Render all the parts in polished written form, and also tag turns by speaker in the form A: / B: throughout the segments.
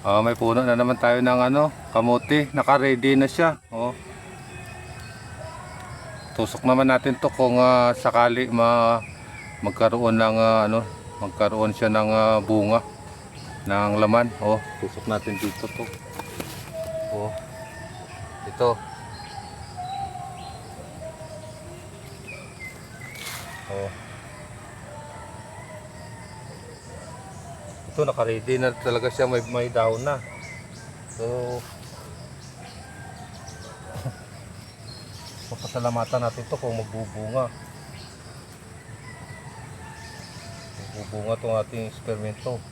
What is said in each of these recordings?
A: May puno na naman tayo ng kamote. Naka-ready na siya. Oh. Tusok naman natin to kung sakali magkaroon ng magkaroon siya ng bunga ng laman. Oh, tusok natin dito to. Oh. Ito. Oh. Ito naka-ready na talaga siya, may dahon na. So papasalamatan natin to kung magbubunga. Magbubunga tong ating eksperimento.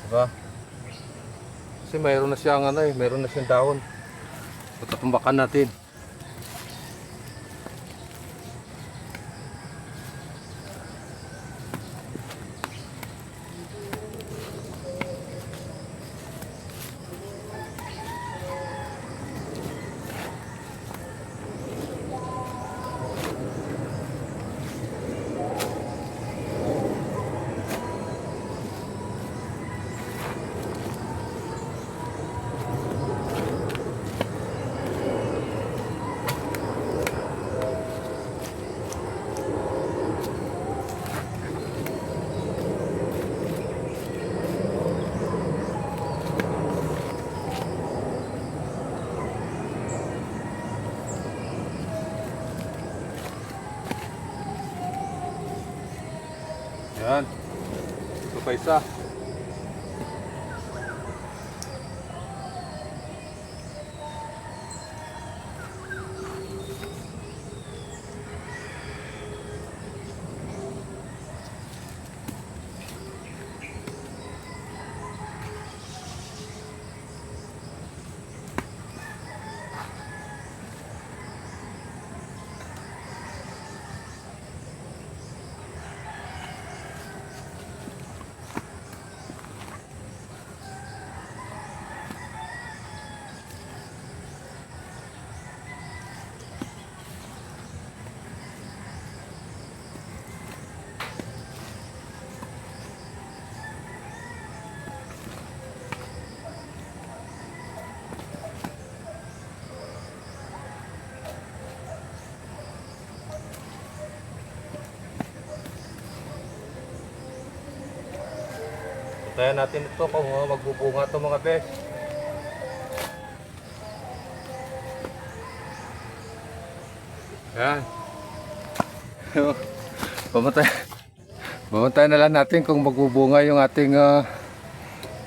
A: Diba? Kasi mayroon na siyang mayroon na siyang dahon. Tatumbakan natin. Yan. Ito pa isa. Tayo natin ito kung magbubunga ito mga bes. Yan. Pamatay na lang natin kung magbubunga yung ating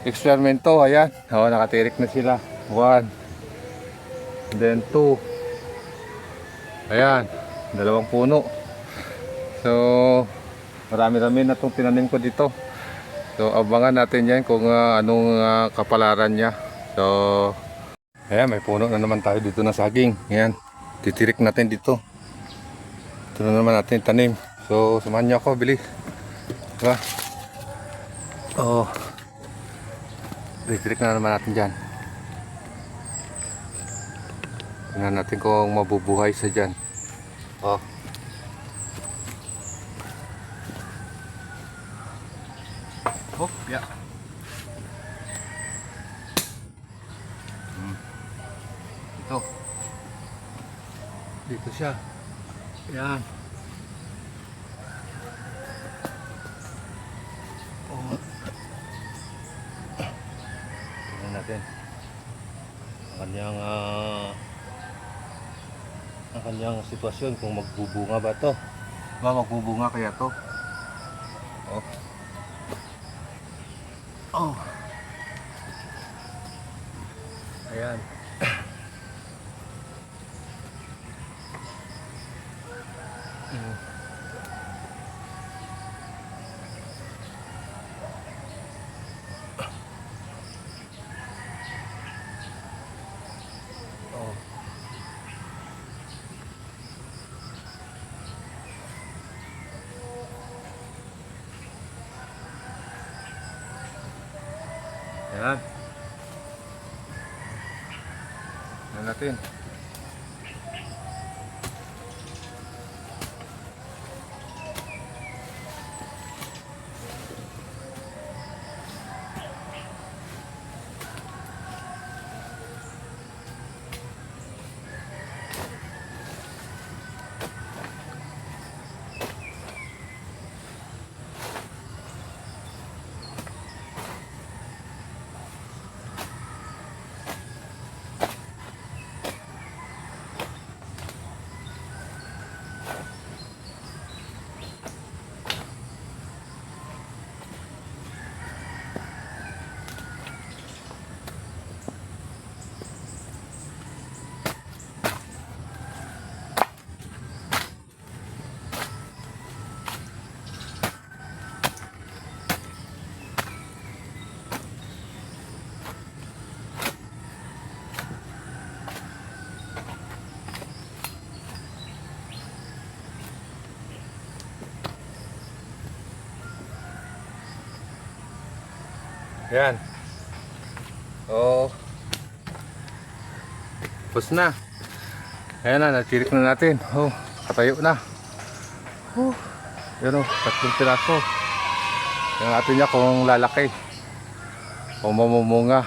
A: eksperimento. Ayan. Nakatirik na sila. 1. Then 2. Ayan. 2 puno. So, marami-rami na itong tinanim ko dito. So abangan natin yan kung anong kapalaran niya. So ayan, may puno na naman tayo dito na saging. Ayan, titirik natin dito. Ito na naman natin tanim. So samahan niyo ako, bilis. Diba? Oh, titirik na naman natin dyan. Tingnan natin kung mabubuhay sa dyan. Oh, oh, ya. Ito. Dito siya. Yan. Oh. Tingnan natin. Ang kanyang sitwasyon kung magbubunga ba to. Magbubunga kaya to. Oh. Oh. Ayan. Oh. Ayan. Ayan natin. Ayan. Oh. Tapos na. Ayan na, natirik na natin. Oh, katayo na. Oh. Yan o, 3 piraso. Tingnan natin niya kung lalaki. O mamumunga.